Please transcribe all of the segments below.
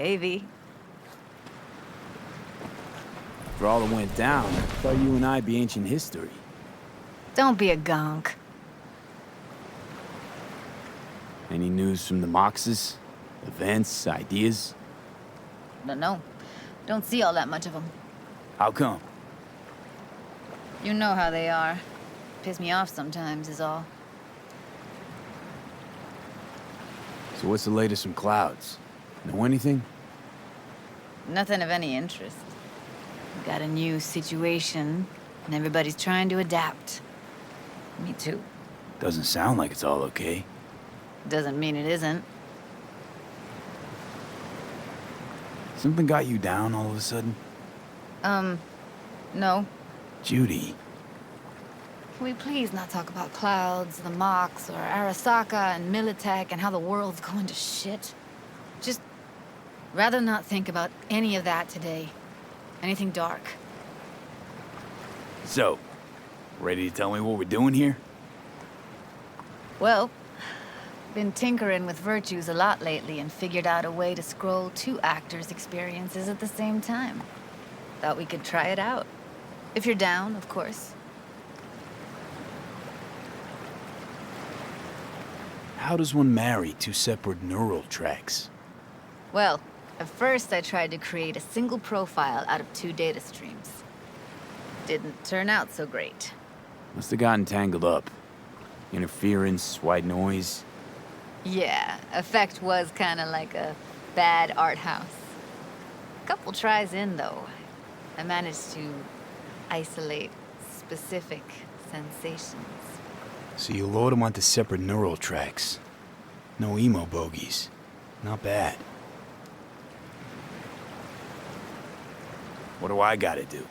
Hey, V. For all that went down, I thought you and I'd be ancient history. Don't be a gonk. Any news from the Moxes? Events, ideas? No. Don't see all that much of them. How come? You know how they are. Piss me off sometimes is all. So what's the latest from Clouds? Know anything? Nothing of any interest. We got a new situation, and everybody's trying to adapt. Me too. Doesn't sound like it's all okay. Doesn't mean it isn't. Something got you down all of a sudden? No. Judy. Can we please not talk about Clouds, the Mox, or Arasaka and Militech and how the world's going to shit? Just rather not think about any of that today. Anything dark. So, ready to tell me what we're doing here? Well, been tinkering with virtues a lot lately and figured out a way to scroll two actors' experiences at the same time. Thought we could try it out. If you're down, of course. How does one marry two separate neural tracks? Well, at first I tried to create a single profile out of two data streams. Didn't turn out so great. Must have gotten tangled up. Interference, white noise. Yeah, effect was kinda like a bad art house. Couple tries in, though, I managed to isolate specific sensations. So you load them onto separate neural tracks. No emo bogies. Not bad. What do I gotta do?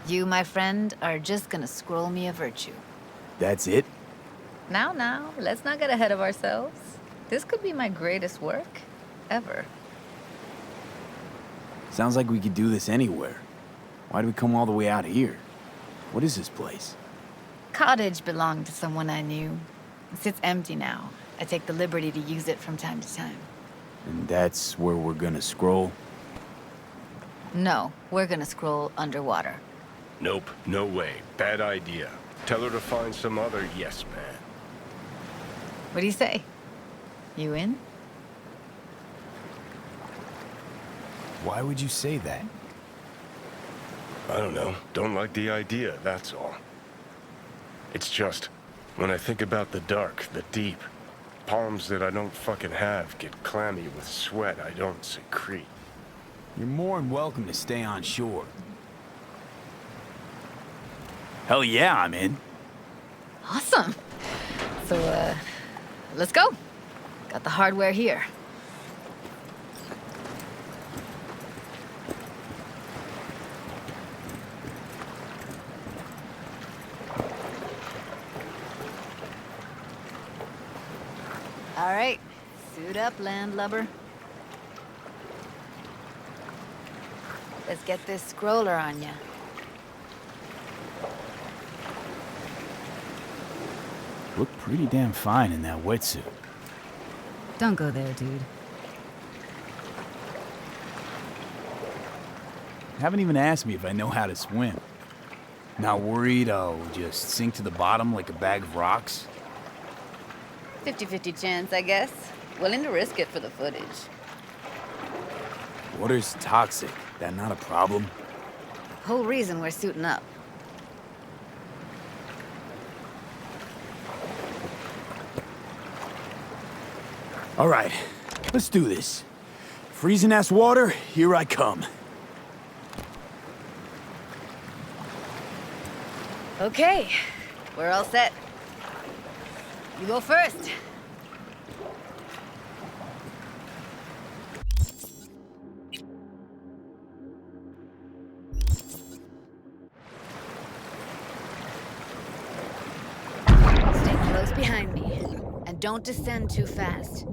You, my friend, are just gonna scroll me a virtue. That's it? Now, let's not get ahead of ourselves. This could be my greatest work, ever. Sounds like we could do this anywhere. Why'd we come all the way out here? What is this place? Cottage belonged to someone I knew. It sits empty now. I take the liberty to use it from time to time. And that's where we're gonna scroll? No, we're gonna scroll underwater. Nope, no way. Bad idea. Tell her to find some other yes man. What do you say? You in? Why would you say that? I don't know. Don't like the idea, that's all. It's just, when I think about the dark, the deep, palms that I don't fucking have get clammy with sweat I don't secrete. You're more than welcome to stay on shore. Hell yeah, I'm in. Awesome. So, let's go. Got the hardware here. All right, suit up, landlubber. Let's get this scroller on ya. Look pretty damn fine in that wetsuit. Don't go there, dude. Haven't even asked me if I know how to swim. Not worried I'll just sink to the bottom like a bag of rocks? 50-50 chance, I guess. Willing to risk it for the footage. Water's toxic. That not a problem? Whole reason we're suiting up. All right, let's do this. Freezing-ass water, here I come. Okay, we're all set. You go first. Stay close behind me, and don't descend too fast.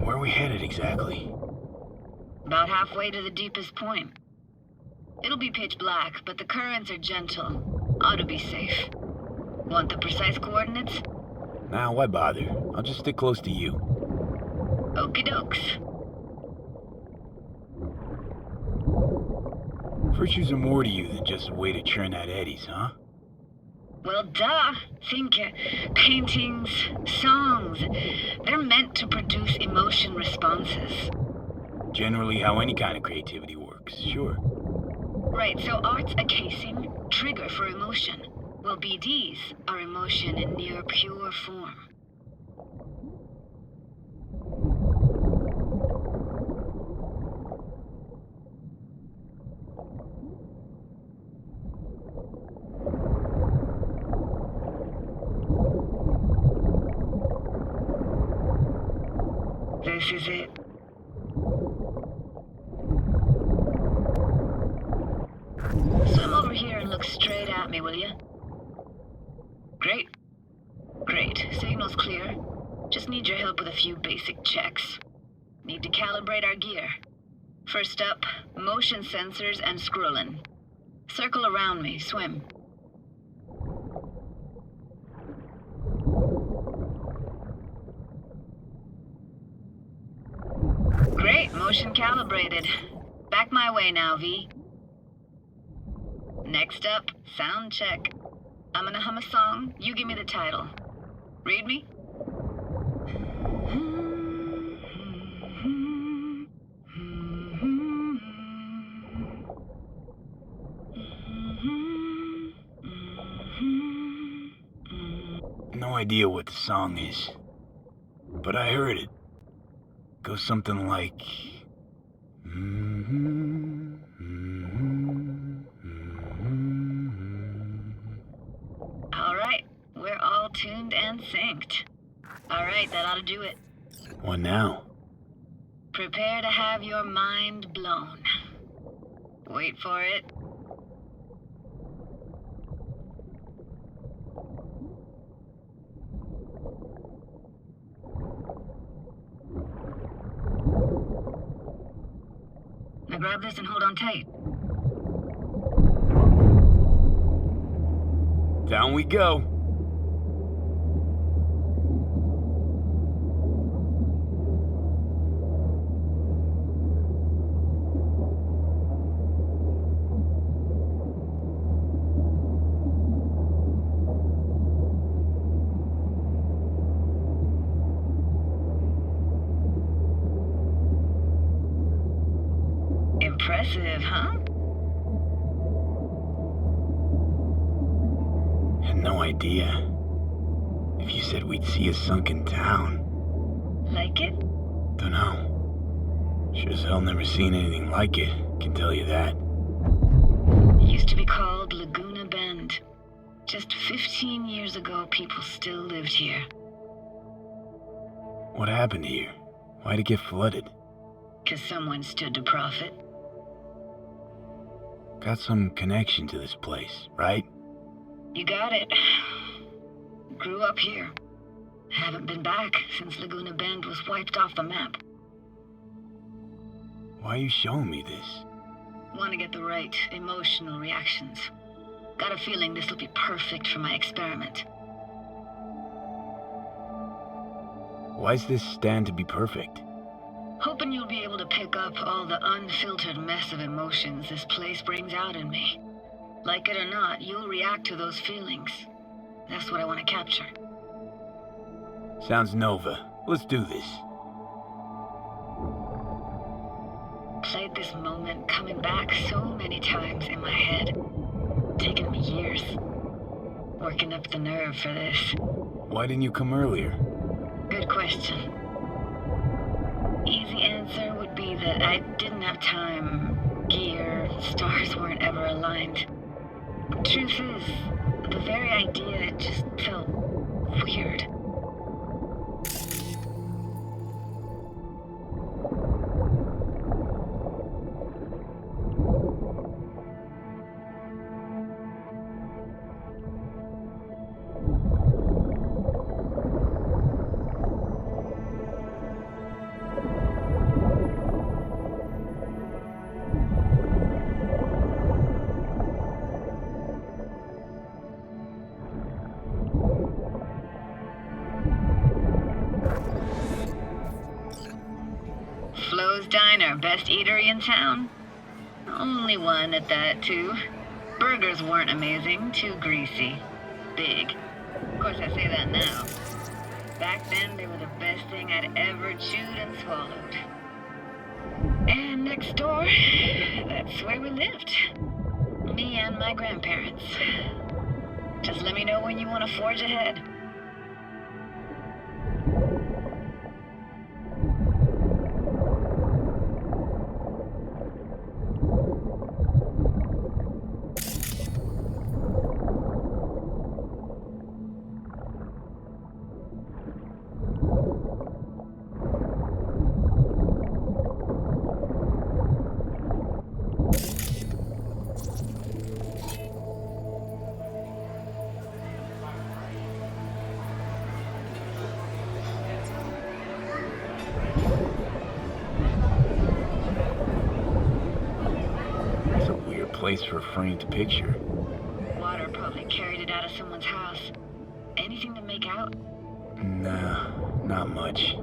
Where are we headed exactly? About halfway to the deepest point. It'll be pitch black, but the currents are gentle. Ought to be safe. Want the precise coordinates? Nah, why bother? I'll just stick close to you. Okie dokes. Virtues are more to you than just a way to churn out eddies, huh? Well, duh. Think paintings, songs. They're meant to produce emotion responses. Generally how any kind of creativity works, sure. Right, so art's a casing, trigger for emotion. Well, BDs are emotion in near pure form. This is it. Swim over here and look straight at me, will you? Great. Great. Signal's clear. Just need your help with a few basic checks. Need to calibrate our gear. First up, motion sensors and scrolling. Circle around me. Swim. Great. Motion calibrated. Back my way now, V. Next up, sound check. I'm gonna hum a song. You give me the title. Read me? No idea what the song is, but I heard it. Goes something like... All right, we're all tuned and synced. All right, that ought to do it. What now? Prepare to have your mind blown. Wait for it. Now grab this and hold on tight. Down we go. Impressive, huh? Had no idea. If you said we'd see a sunken town. Like it? Dunno. Sure as hell never seen anything like it, can tell you that. Used to be called Laguna Bend. Just 15 years ago, people still lived here. What happened here? Why'd it get flooded? 'Cause someone stood to profit. Got some connection to this place, right? You got it. Grew up here. Haven't been back since Laguna Bend was wiped off the map. Why are you showing me this? Want to get the right emotional reactions. Got a feeling this will be perfect for my experiment. Why's this stand to be perfect? Hoping you'll be able to pick up all the unfiltered mess of emotions this place brings out in me. Like it or not, you'll react to those feelings. That's what I want to capture. Sounds Nova. Let's do this. Played this moment coming back so many times in my head. Taken me years. Working up the nerve for this. Why didn't you come earlier? Good question. Easy answer would be that I didn't have time. Gear, stars weren't ever aligned. Truth is, the very idea just felt weird. Diner, best eatery in town? Only one at that, too. Burgers weren't amazing, too greasy. Big. Of course, I say that now. Back then, they were the best thing I'd ever chewed and swallowed. And next door, that's where we lived. Me and my grandparents. Just let me know when you want to forge ahead. Place for a framed picture. Water probably carried it out of someone's house. Anything to make out? Nah, not much.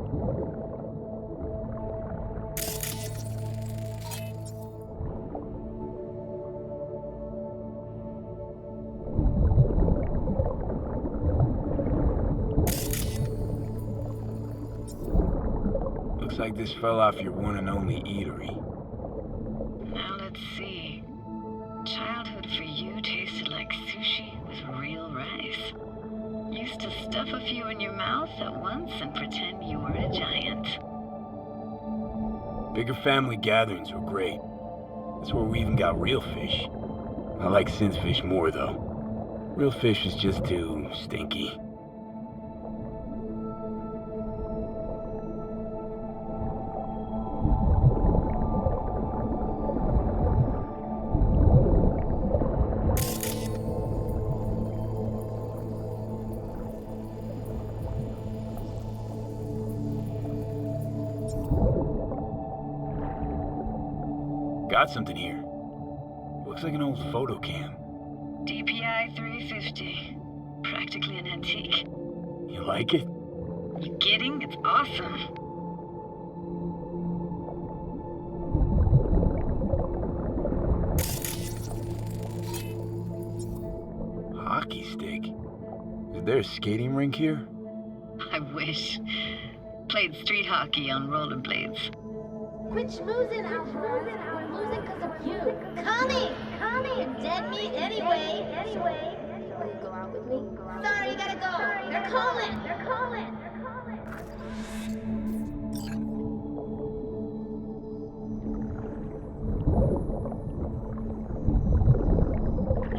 Looks like this fell off your one and only eatery. Now let's see. Childhood for you tasted like sushi with real rice. Used to stuff a few in your mouth at once and pretend you were a giant. Bigger family gatherings were great. That's where we even got real fish. I like synth fish more, though. Real fish is just too stinky. Got something here. Looks like an old photo cam. DPI 350. Practically an antique. You like it? You kidding? It's awesome. Hockey stick? Is there a skating rink here? I wish. Played street hockey on rollerblades. Quit schmoozing, Alfred. We're losing because of you. Coming! You're dead meat anyway. Will you go out with me? Sorry, you gotta go. They're calling.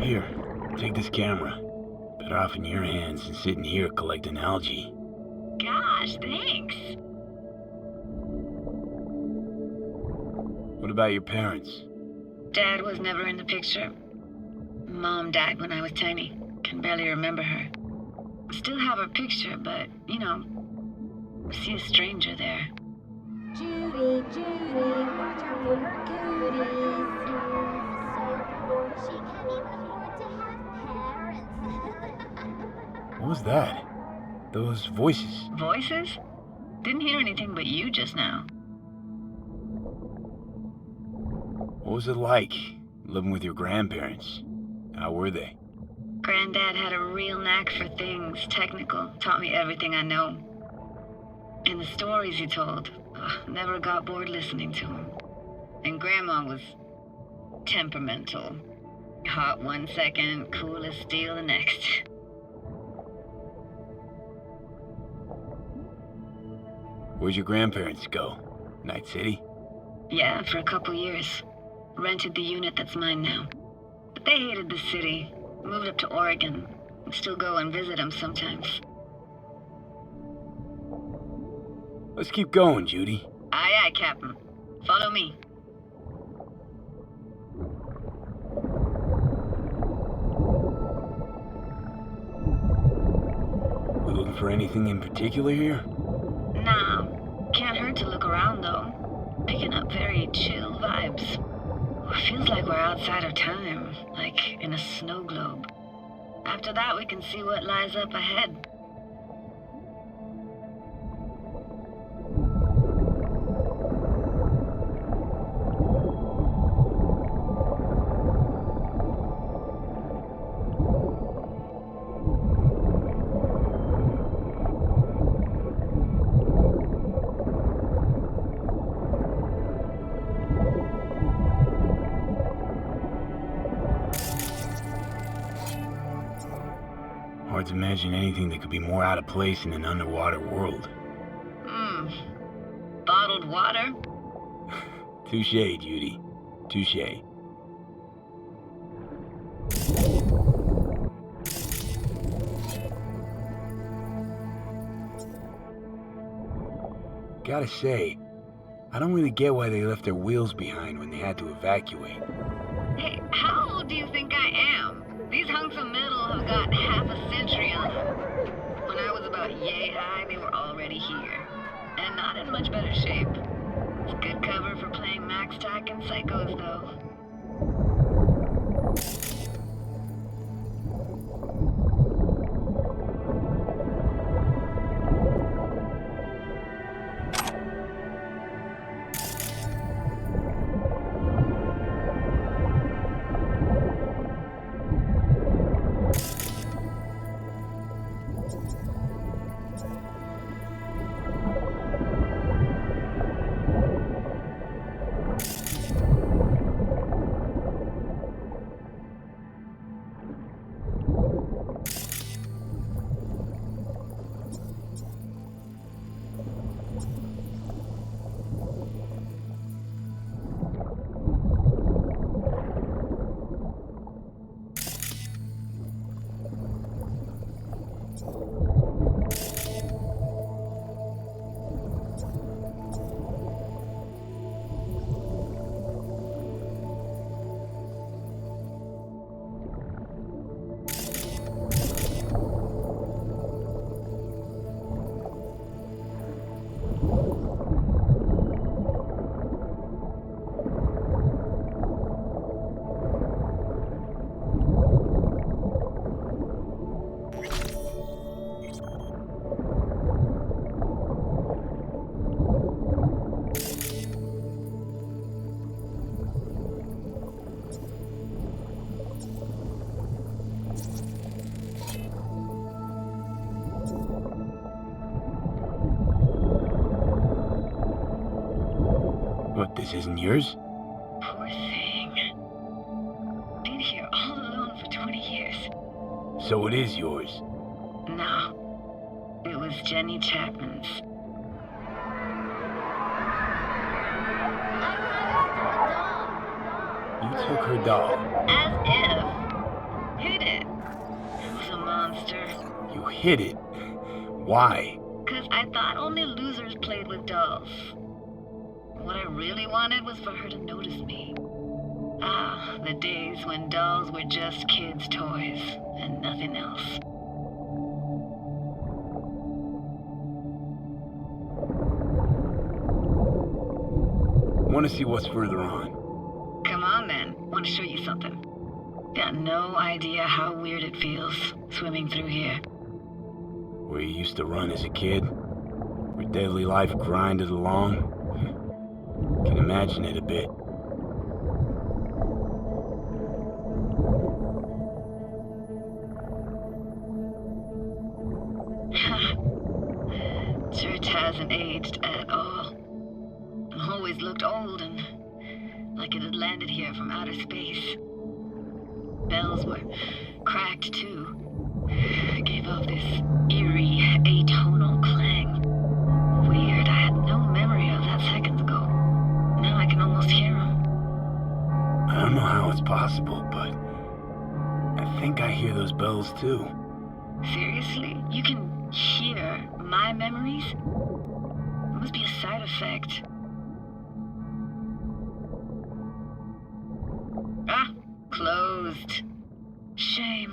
Here, take this camera. Better off in your hands than sitting here collecting algae. Gosh, thanks. What about your parents? Dad was never in the picture. Mom died when I was tiny. Can barely remember her. Still have her picture, but, you know, see a stranger there. Judy, watch out for her cooties. So she can't even afford to have parents. What was that? Those voices. Voices? Didn't hear anything but you just now. What was it like, living with your grandparents? How were they? Granddad had a real knack for things technical, taught me everything I know. And the stories he told, never got bored listening to him. And Grandma was temperamental. Hot one second, cool as steel the next. Where'd your grandparents go? Night City? Yeah, for a couple years. Rented the unit that's mine now. But they hated the city. Moved up to Oregon. And still go and visit them sometimes. Let's keep going, Judy. Aye, aye, Captain. Follow me. We looking for anything in particular here? Nah. Can't hurt to look around, though. Picking up very chill vibes. Feels like we're outside of time, like in a snow globe. After that, we can see what lies up ahead. Hard to imagine anything that could be more out of place in an underwater world. Bottled water? Touché, Judy. Touché. Gotta say, I don't really get why they left their wheels behind when they had to evacuate. Hey, how old do you think I am? These hunks of metal have got half a century on them. When I was about yay high, they were already here. And not in much better shape. It's good cover for playing Max Tack and Psychos, though. What, this isn't yours? Poor thing. Been here all alone for 20 years. So it is yours. No. It was Jenny Chapman's. You took her doll. As if. Hid it. It was a monster. You hid it. Why? 'Cause I thought only losers played with dolls. What I really wanted was for her to notice me. Ah, the days when dolls were just kids' toys and nothing else. Want to see what's further on? Come on then, want to show you something. Got no idea how weird it feels swimming through here. Where you used to run as a kid? Where daily life grinded along? Can imagine it a bit. Church hasn't aged at all. Always looked old and like it had landed here from outer space. Bells were cracked too. Gave off this eerie, atonal clang. Weird, I had no memory of that seconds ago. Now I can almost hear them. I don't know how it's possible, but I think I hear those bells too. Seriously? You can hear my memories? It must be a side effect. Ah, closed. Shame.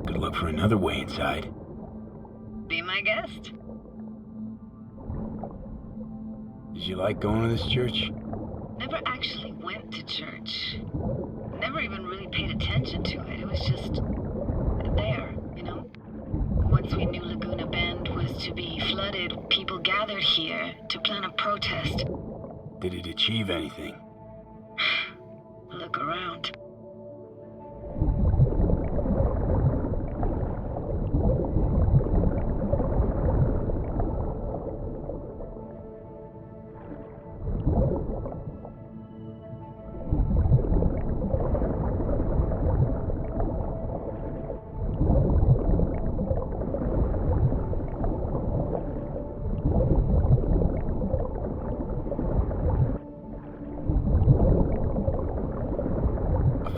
Good luck for another way inside. Be my guest. Did you like going to this church? Never actually went to church. Never even really paid attention to it. It was just there, you know? Once we knew Laguna Bend was to be flooded, people gathered here to plan a protest. Did it achieve anything? Look around.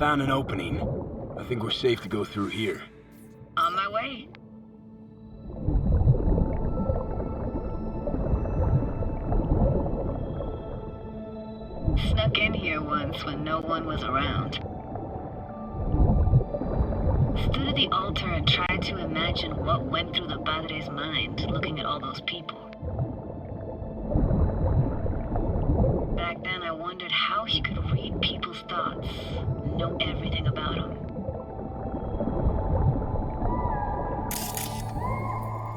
found an opening. I think we're safe to go through here. On my way. Snuck in here once when no one was around. Stood at the altar and tried to imagine what went through the Padre's mind looking at all those people. Back then I wondered how he could read people's thoughts, know everything about them.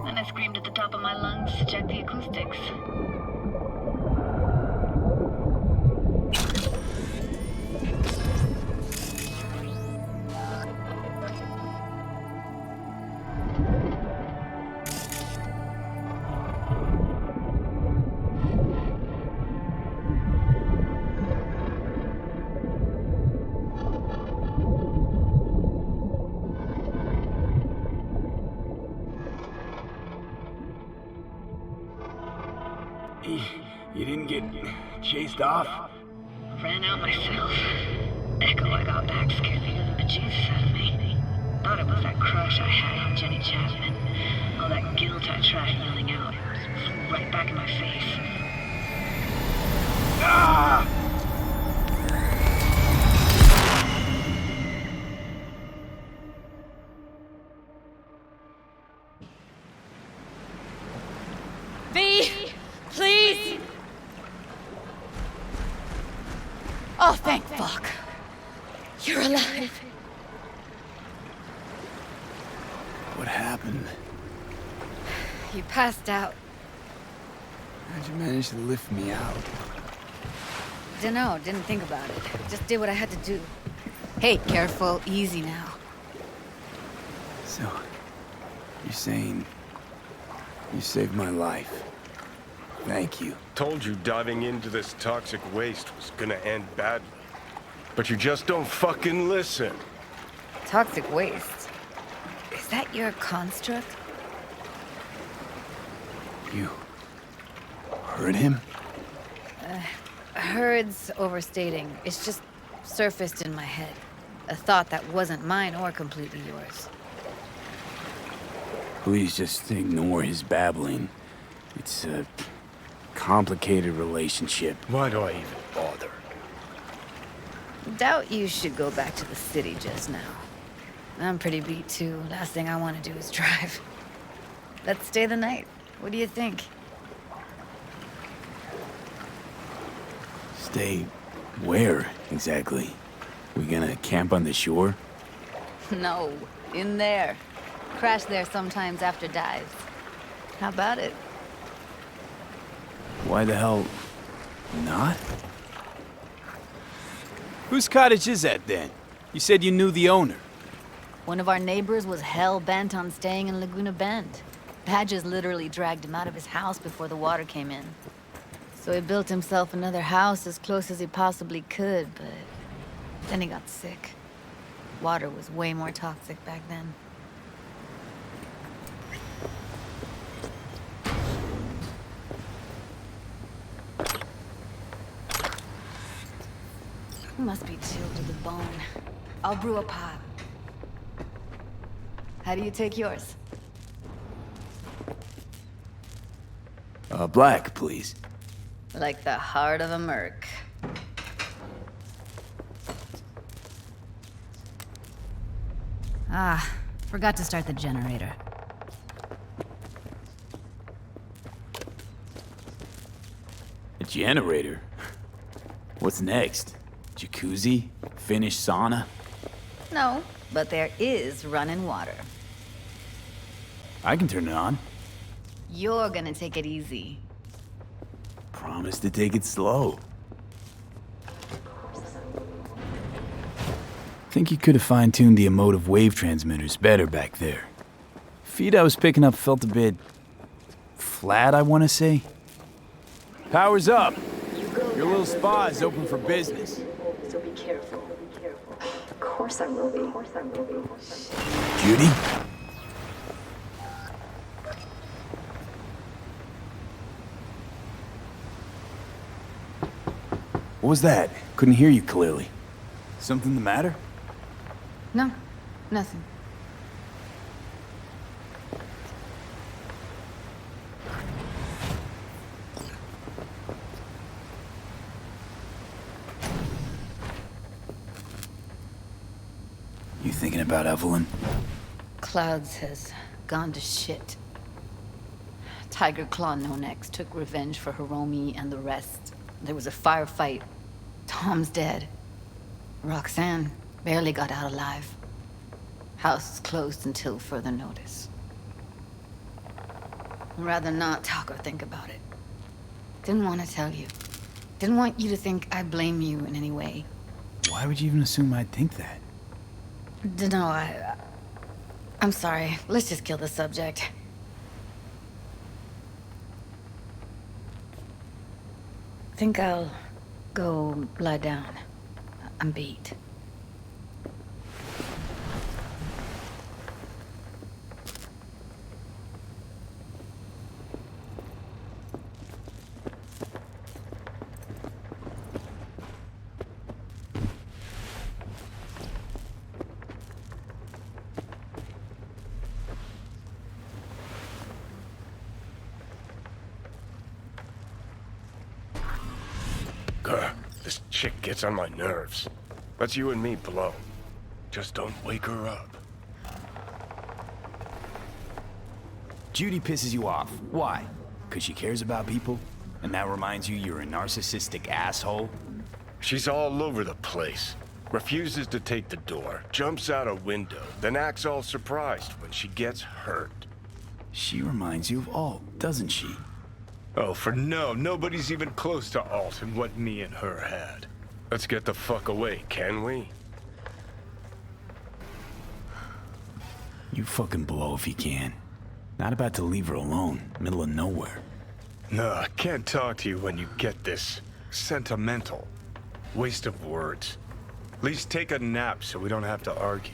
Then I screamed at the top of my lungs to check the acoustics. You didn't get chased off? Ran out myself. Echo I got back scared the living bejesus out of me. Thought it was that crush I had on Jenny Chapman. All that guilt I tried yelling out. Flew right back in my face. Ah! V! Please! Oh, thank fuck. You're alive. What happened? You passed out. How'd you manage to lift me out? Dunno, didn't think about it. Just did what I had to do. Hey, careful, easy now. So, you're saying you saved my life. Thank you. Told you diving into this toxic waste was gonna end badly. But you just don't fucking listen. Toxic waste. Is that your construct? You heard him? Heard's overstating. It's just surfaced in my head. A thought that wasn't mine or completely yours. Please just ignore his babbling. It's a complicated relationship. Why do I even bother? Doubt you should go back to the city just now. I'm pretty beat too. Last thing I want to do is drive. Let's stay the night. What do you think? Stay where, exactly? We gonna camp on the shore? No, in there. Crash there sometimes after dives. How about it? Why the hell not? Whose cottage is that, then? You said you knew the owner. One of our neighbors was hell-bent on staying in Laguna Bend. Badges literally dragged him out of his house before the water came in. So he built himself another house as close as he possibly could, but then he got sick. Water was way more toxic back then. He must be chilled to the bone. I'll brew a pot. How do you take yours? Black, please. Like the heart of a merc. Ah, forgot to start the generator. A generator? What's next? Jacuzzi? Finnish sauna? No, but there is running water. I can turn it on. You're gonna take it easy. Promise to take it slow. Think you could have fine-tuned the emotive wave transmitters better back there. Feed I was picking up felt a bit flat, I want to say. Power's up. Your little spa is open for business. So be careful. Be careful. Of course I will be. Of course I will be. Judy? What was that? Couldn't hear you clearly. Something the matter? No, nothing. You thinking about Evelyn? Clouds has gone to shit. Tiger Claw No Next took revenge for Hiromi and the rest. There was a firefight. Tom's dead. Roxanne barely got out alive. House is closed until further notice. I'd rather not talk or think about it. Didn't want to tell you. Didn't want you to think I blame you in any way. Why would you even assume I'd think that? Dunno, I'm sorry. Let's just kill the subject. Think I'll go lie down. I'm beat. Grr, this chick gets on my nerves. Let's you and me blow. Just don't wake her up. Judy pisses you off. Why? Because she cares about people? And that reminds you you're a narcissistic asshole? She's all over the place. Refuses to take the door, jumps out a window, then acts all surprised when she gets hurt. She reminds you of Alt, doesn't she? Oh, nobody's even close to Alt and what me and her had. Let's get the fuck away, can we? You fucking blow if you can. Not about to leave her alone, middle of nowhere. No, I can't talk to you when you get this sentimental. Waste of words. At least take a nap so we don't have to argue.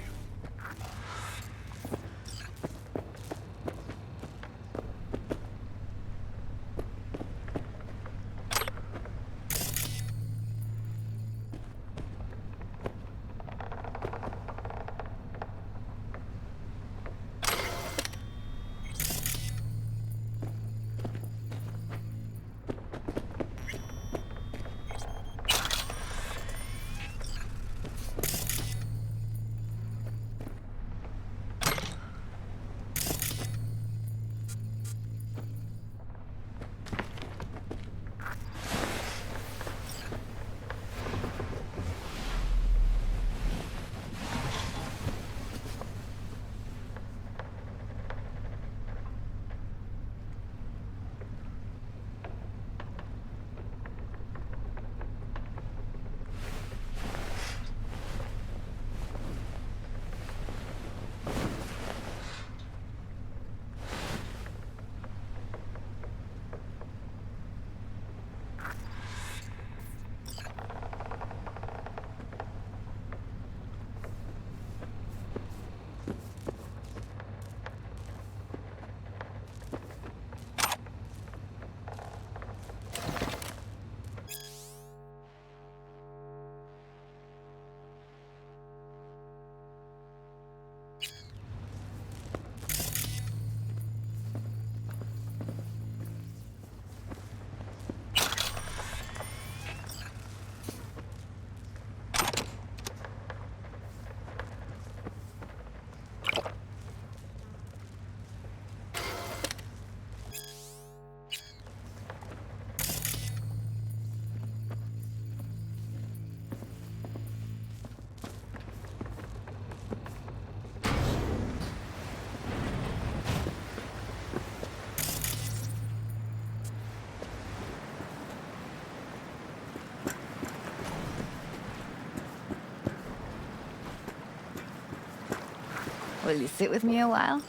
Will you sit with me a while?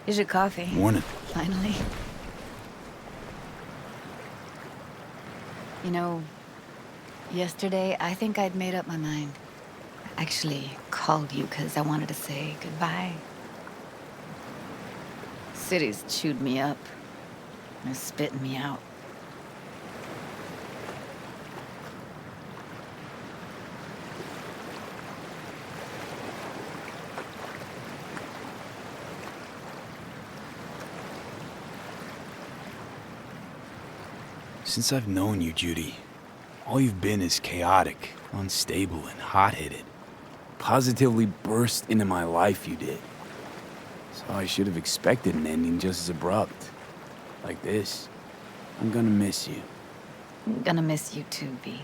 Here's your coffee. Morning. Finally. You know, yesterday I think I'd made up my mind. I actually called you because I wanted to say goodbye. City's chewed me up. They're spitting me out. Since I've known you, Judy, all you've been is chaotic, unstable, and hot-headed. Positively burst into my life, you did. So I should have expected an ending just as abrupt. Like this. I'm gonna miss you. I'm gonna miss you too, V.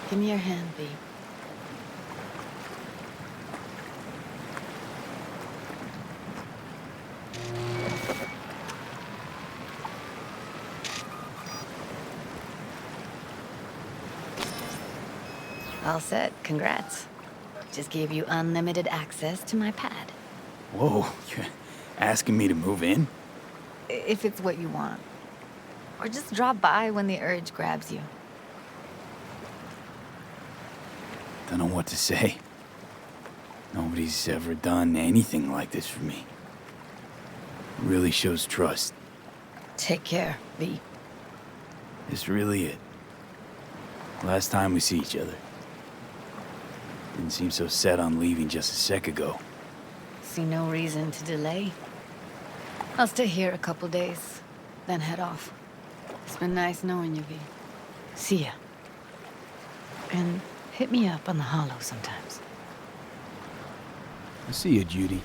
Give me your hand, V. All set. Congrats. Just gave you unlimited access to my pad. Whoa, you're asking me to move in? If it's what you want. Or just drop by when the urge grabs you. Don't know what to say. Nobody's ever done anything like this for me. Really shows trust. Take care, V. It's really it. Last time we see each other. Didn't seem so set on leaving just a sec ago. See no reason to delay. I'll stay here a couple days, then head off. It's been nice knowing you, V. See ya. And hit me up on the holo sometimes. I'll see you, Judy.